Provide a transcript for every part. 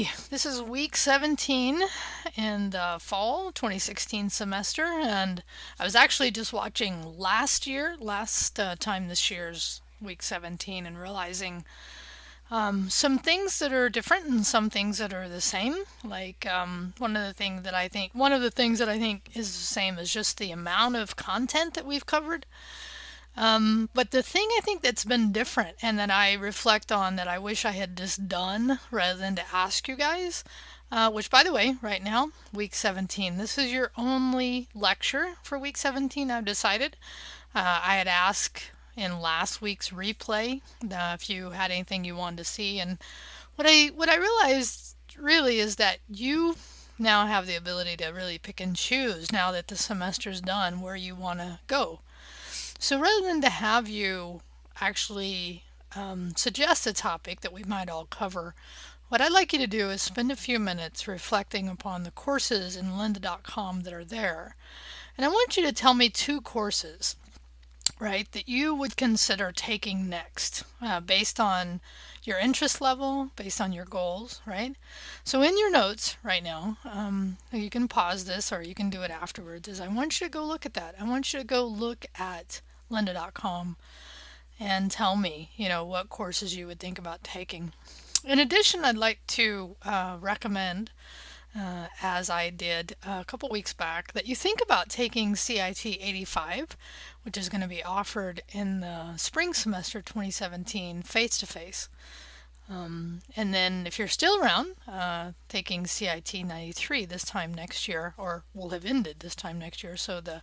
Okay, this is week 17 in the fall 2016 semester, and I was actually just watching last time this year's week 17, and realizing some things that are different and some things that are the same. Like one of the things that I think is the same is just the amount of content that we've covered. But the thing I think that's been different and that I reflect on that I wish I had just done rather than to ask you guys, which by the way, right now, week 17, this is your only lecture for week 17, I've decided. I had asked in last week's replay if you had anything you wanted to see, and what I realized really is that you now have the ability to really pick and choose now that the semester's done where you want to go. So rather than to have you actually suggest a topic that we might all cover, what I'd like you to do is spend a few minutes reflecting upon the courses in lynda.com that are there. And I want you to tell me two courses, right, that you would consider taking next based on your interest level, based on your goals, right? So in your notes right now, you can pause this or you can do it afterwards, is I want you to go look at that. I want you to go look at lynda.com and tell me, what courses you would think about taking. In addition, I'd like to recommend, as I did a couple weeks back, that you think about taking CIT85, which is going to be offered in the spring semester 2017 face-to-face. And then if you're still around, taking CIT93 this time next year, or will have ended this time next year, so the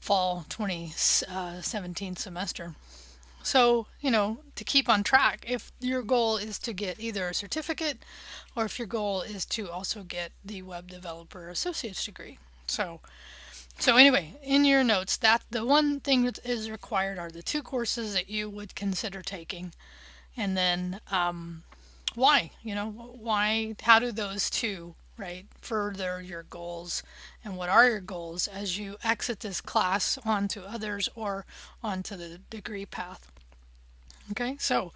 fall 2017 semester. So, to keep on track, if your goal is to get either a certificate or if your goal is to also get the web developer associate's degree. So anyway, in your notes, that the one thing that is required are the two courses that you would consider taking. And then why, how do those two, right, further your goals, and what are your goals as you exit this class onto others or onto the degree path. Okay, so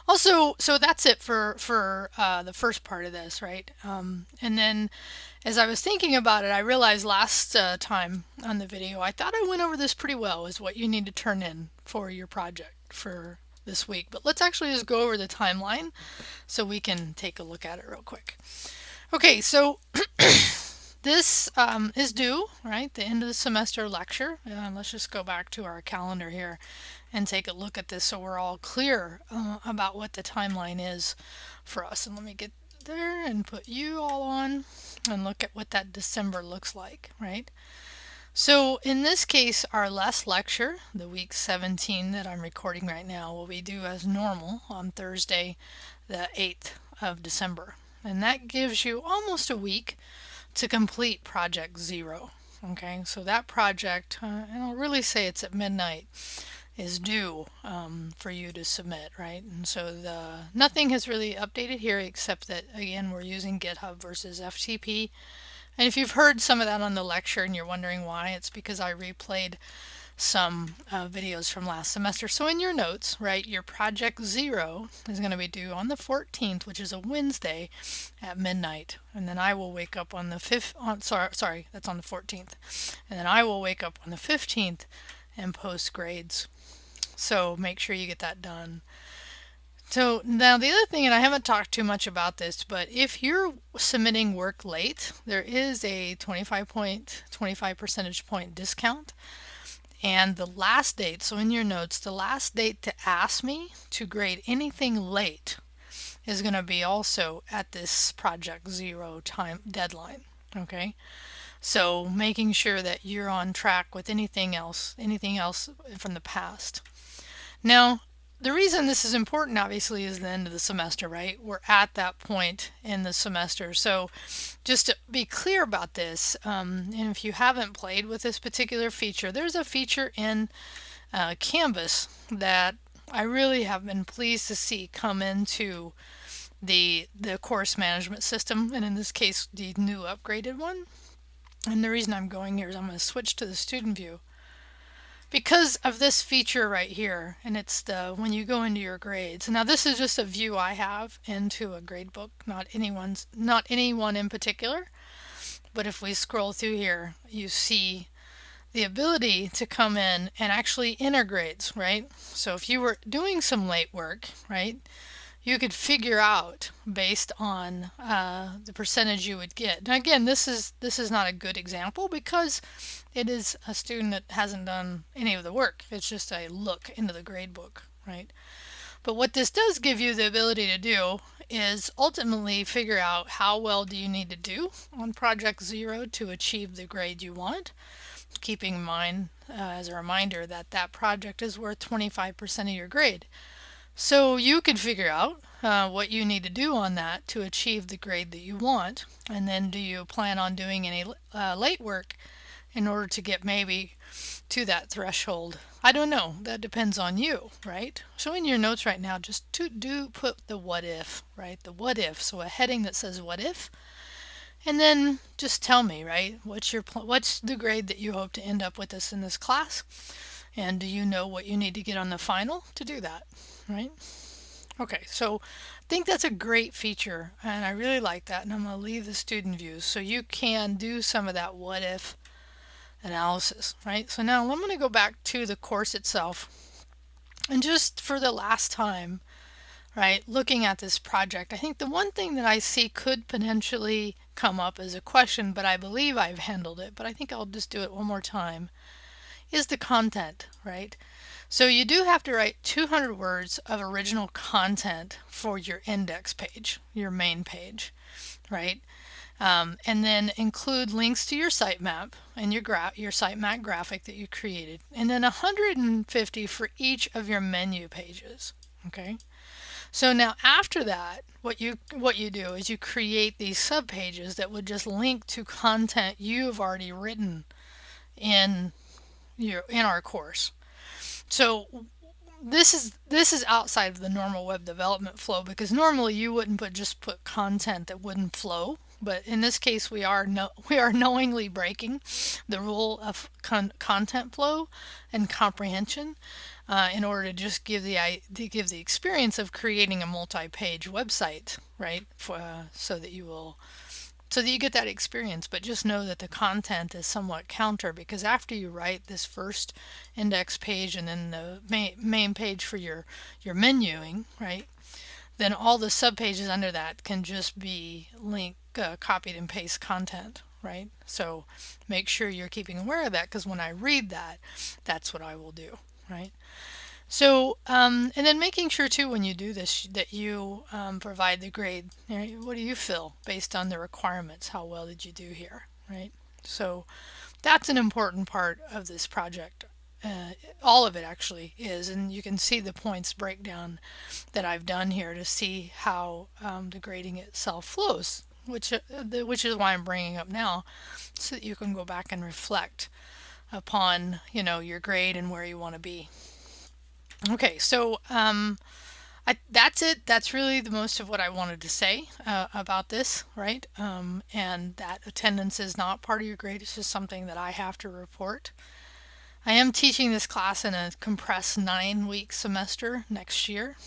that's it for the first part of this, right? And then as I was thinking about it, I realized last time on the video, I thought I went over this pretty well, is what you need to turn in for your project for this week. But let's actually just go over the timeline so we can take a look at it real quick. Okay, so this is due, right? The end of the semester lecture. Let's just go back to our calendar here and take a look at this so we're all clear about what the timeline is for us. And let me get there and put you all on and look at what that December looks like, right? So in this case, our last lecture, the week 17 that I'm recording right now, will be due as normal on Thursday, the 8th of December. And that gives you almost a week to complete Project Zero. Okay, so that project, and I'll really say it's at midnight, is due for you to submit, right? And so nothing has really updated here except that, again, we're using GitHub versus FTP. And if you've heard some of that on the lecture and you're wondering why, it's because I replayed some videos from last semester. So in your notes, right, your Project Zero is going to be due on the 14th, which is a Wednesday at midnight. And then I will wake up on the 5th, sorry, that's on the 14th. And then I will wake up on the 15th and post grades. So make sure you get that done. So now the other thing, and I haven't talked too much about this, but if you're submitting work late, there is a 25 percentage point discount. And the last date, so in your notes, the last date to ask me to grade anything late is going to be also at this Project Zero time deadline. Okay, so making sure that you're on track with anything else from the past. Now, the reason this is important, obviously, is the end of the semester, right? We're at that point in the semester. So just to be clear about this, and if you haven't played with this particular feature, there's a feature in Canvas that I really have been pleased to see come into the course management system, and in this case, the new upgraded one. And the reason I'm going here is I'm going to switch to the student view. because of this feature right here, and it's the when you go into your grades. Now this is just a view I have into a grade book, not anyone in particular, but if we scroll through here, you see the ability to come in and actually enter grades, right? So if you were doing some late work, right, you could figure out based on the percentage you would get. Now again, this is not a good example because it is a student that hasn't done any of the work. It's just a look into the grade book, right? But what this does give you the ability to do is ultimately figure out how well do you need to do on project 0 to achieve the grade you want, keeping in mind as a reminder that that project is worth 25% of your grade. So you can figure out what you need to do on that to achieve the grade that you want, and then do you plan on doing any late work in order to get maybe to that threshold? I don't know. That depends on you, right? So in your notes right now, just do put the what if, right? The what if. So a heading that says what if, and then just tell me, right? What's the grade that you hope to end up with this in this class? And do you know what you need to get on the final to do that, right? Okay, so I think that's a great feature, and I really like that, and I'm going to leave the student views so you can do some of that what if analysis, right? So now I'm going to go back to the course itself, and just for the last time, right, looking at this project, I think the one thing that I see could potentially come up as a question, but I believe I've handled it, but I think I'll just do it one more time, is the content, right? So you do have to write 200 words of original content for your index page, your main page, right? And then include links to your sitemap and your sitemap graphic that you created, and then 150 for each of your menu pages. Okay. So now after that, what you do is you create these subpages that would just link to content you've already written in our course. So this is outside of the normal web development flow, because normally you wouldn't just put content that wouldn't flow. But in this case, we are knowingly breaking the rule of content flow and comprehension in order to just give the experience of creating a multi-page website, right? So that you get that experience, but just know that the content is somewhat counter, because after you write this first index page and then the main page for your menuing, right, then all the subpages under that can just be copied and paste content, right? So make sure you're keeping aware of that, because when I read that, that's what I will do, right? So, and then making sure too when you do this that you provide the grade. Right? What do you feel based on the requirements? How well did you do here, right? So that's an important part of this project. All of it actually is, and you can see the points breakdown that I've done here to see how the grading itself flows, which is why I'm bringing up now, so that you can go back and reflect upon your grade and where you want to be. Okay, so that's it. That's really the most of what I wanted to say about this, right? And that attendance is not part of your grade. It's just something that I have to report. I am teaching this class in a compressed 9-week semester next year.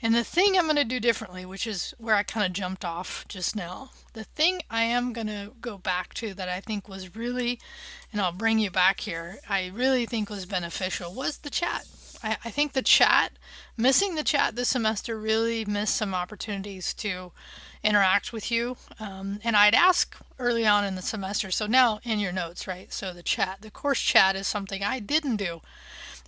And the thing I'm going to do differently, which is where I kind of jumped off just now, the thing I am going to go back to that I think was really, and I'll bring you back here, I really think was beneficial, was the chat. I think missing the chat this semester really missed some opportunities to interact with you. And I'd ask early on in the semester, so now in your notes, right? So the course chat is something I didn't do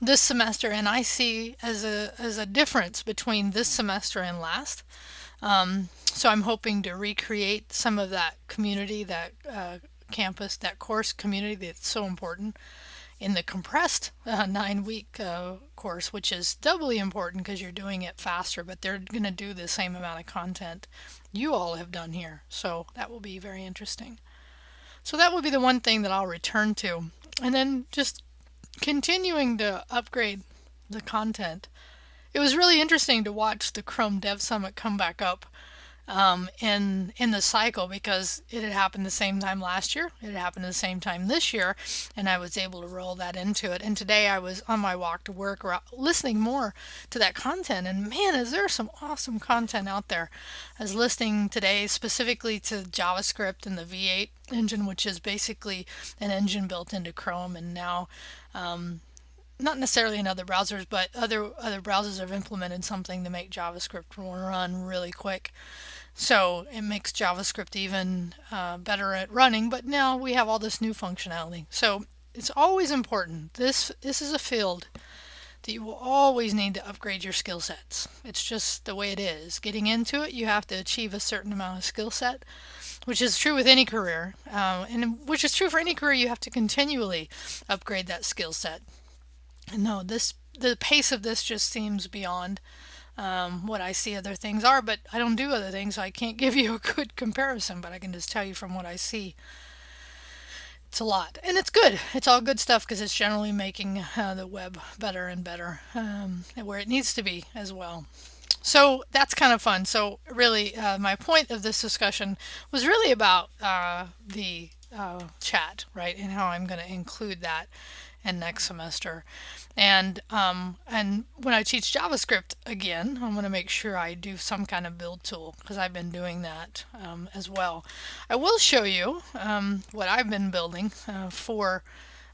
this semester, and I see as a difference between this semester and last. So I'm hoping to recreate some of that community, that campus, that course community that's so important in the compressed 9-week course, which is doubly important because you're doing it faster, but they're going to do the same amount of content you all have done here. So that will be very interesting. So that will be the one thing that I'll return to. And then just continuing to upgrade the content. It was really interesting to watch the Chrome Dev Summit come back up in the cycle, because it had happened the same time last year, it had happened the same time this year, and I was able to roll that into it. And today I was on my walk to work listening more to that content, and man, is there some awesome content out there. I was listening today specifically to JavaScript and the V8 engine, which is basically an engine built into Chrome, and now not necessarily in other browsers, but other browsers have implemented something to make JavaScript run really quick. So it makes JavaScript even better at running, but now we have all this new functionality. So it's always important. This is a field that you will always need to upgrade your skill sets. It's just the way it is. Getting into it, you have to achieve a certain amount of skill set, which is true with any career, and which is true for any career. You have to continually upgrade that skill set. And no, the pace of this just seems beyond what I see other things are, but I don't do other things, so I can't give you a good comparison, but I can just tell you from what I see. It's a lot, and it's good. It's all good stuff because it's generally making the web better and better, where it needs to be as well. So that's kind of fun. So really, my point of this discussion was really about the chat, right, and how I'm going to include that in next semester. And when I teach JavaScript again, I'm going to make sure I do some kind of build tool because I've been doing that as well. I will show you what I've been building for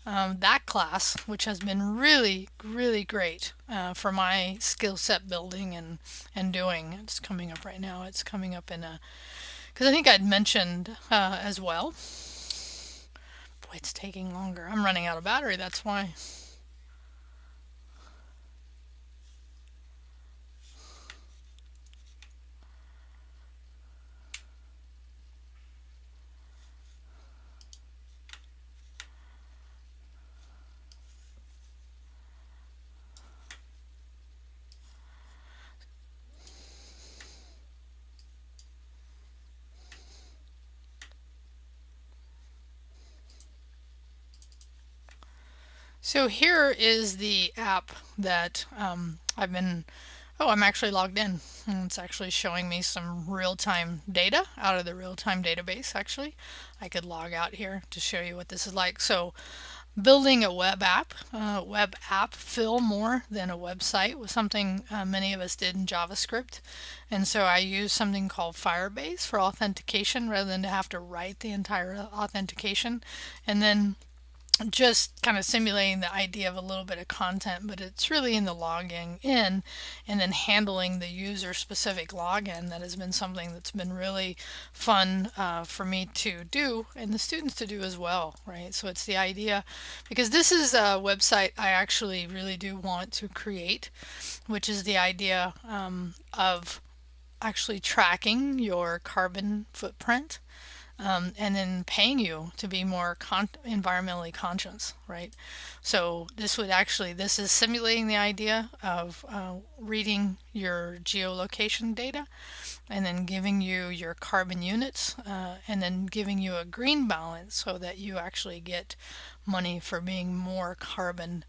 that class, which has been really, really great for my skill set building and doing. It's coming up right now. It's coming up in a, because I think I'd mentioned as well. Boy, it's taking longer. I'm running out of battery. That's why. So here is the app that I've been, oh, I'm actually logged in. And it's actually showing me some real-time data out of the real-time database, actually. I could log out here to show you what this is like. So building a web app feel more than a website was something many of us did in JavaScript. And so I use something called Firebase for authentication rather than to have to write the entire authentication. And then just kind of simulating the idea of a little bit of content, but it's really in the logging in and then handling the user specific login. That has been something that's been really fun for me to do and the students to do as well, right? So it's the idea, because this is a website I actually really do want to create, which is the idea of actually tracking your carbon footprint, and then paying you to be more environmentally conscious, right? So this is simulating the idea of reading your geolocation data and then giving you your carbon units, and then giving you a green balance so that you actually get money for being more carbon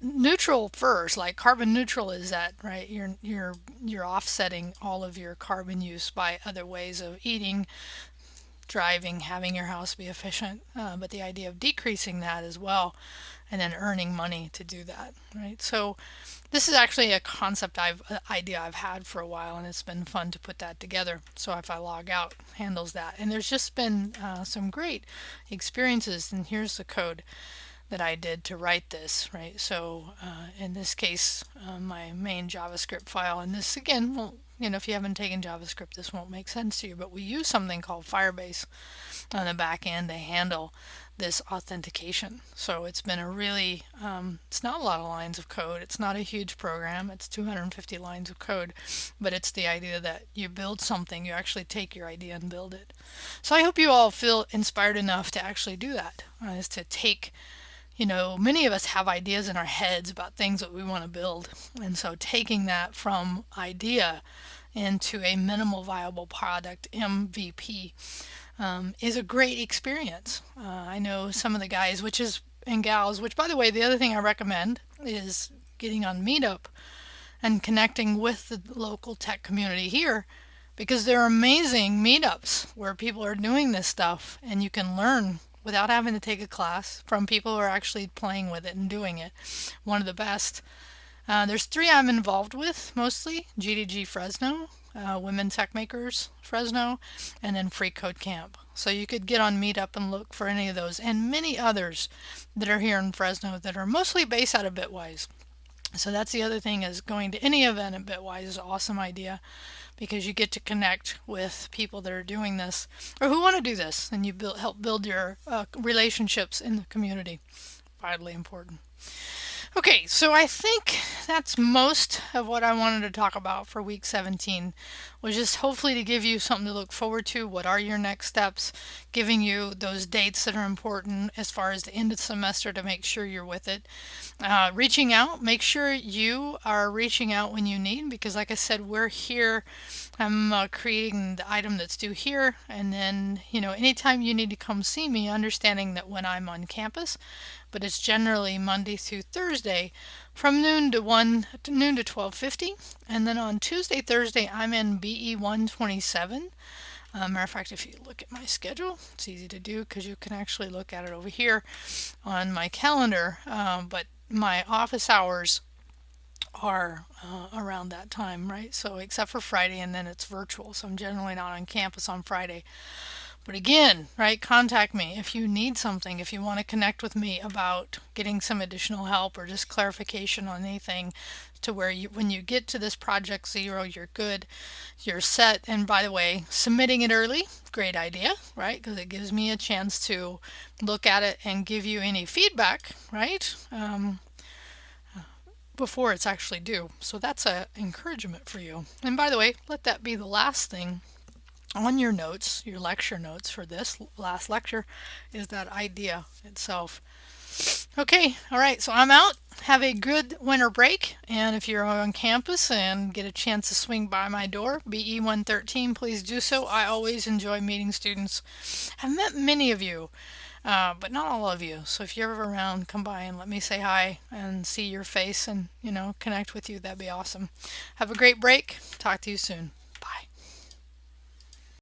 neutral first. Like carbon neutral is that, right? You're offsetting all of your carbon use by other ways of eating, driving, having your house be efficient, but the idea of decreasing that as well, and then earning money to do that, right? So this is actually a concept idea I've had for a while, and it's been fun to put that together. So if I log out, handles that, and there's just been some great experiences. And here's the code that I did to write this, right? So in this case, my main JavaScript file, and this again won't, if you haven't taken JavaScript, this won't make sense to you, but we use something called Firebase on the back end to handle this authentication. So it's been a really, it's not a lot of lines of code. It's not a huge program. It's 250 lines of code, but it's the idea that you build something, you actually take your idea and build it. So I hope you all feel inspired enough to actually do that, is to take, many of us have ideas in our heads about things that we want to build. And so taking that from idea into a minimal viable product, MVP, is a great experience. I know some of the guys, and gals, which by the way, the other thing I recommend is getting on Meetup and connecting with the local tech community here, because there are amazing meetups where people are doing this stuff and you can learn without having to take a class from people who are actually playing with it and doing it. One of the best. There's three I'm involved with mostly: GDG Fresno, Women Tech Makers Fresno, and then Free Code Camp. So you could get on Meetup and look for any of those and many others that are here in Fresno that are mostly based out of Bitwise. So that's the other thing, is going to any event at Bitwise is an awesome idea, because you get to connect with people that are doing this or who want to do this, and you help build your relationships in the community. Vitally important. Okay, so I think that's most of what I wanted to talk about for week 17, was just hopefully to give you something to look forward to. What are your next steps? Giving you those dates that are important as far as the end of the semester to make sure you're with it. Reaching out, make sure you are reaching out when you need, because like I said, we're here. I'm creating the item that's due here, and then, anytime you need to come see me, understanding that when I'm on campus, but it's generally Monday through Thursday from noon to 12:50, and then on Tuesday, Thursday I'm in BE 127. Matter of fact, if you look at my schedule, it's easy to do because you can actually look at it over here on my calendar. But my office hours are around that time, right? So except for Friday, and then it's virtual, so I'm generally not on campus on Friday. But again, right, contact me if you need something, if you want to connect with me about getting some additional help or just clarification on anything, to where when you get to this project zero, you're good, you're set. And by the way, submitting it early, great idea, right? Because it gives me a chance to look at it and give you any feedback, right? Before it's actually due. So that's an encouragement for you. And by the way, let that be the last thing on your notes, your lecture notes for this last lecture, is that idea itself. Okay, all right, so I'm out. Have a good winter break, and if you're on campus and get a chance to swing by my door, BE 113, please do so. I always enjoy meeting students. I've met many of you, but not all of you. So if you're ever around, come by and let me say hi and see your face and, connect with you. That'd be awesome. Have a great break. Talk to you soon.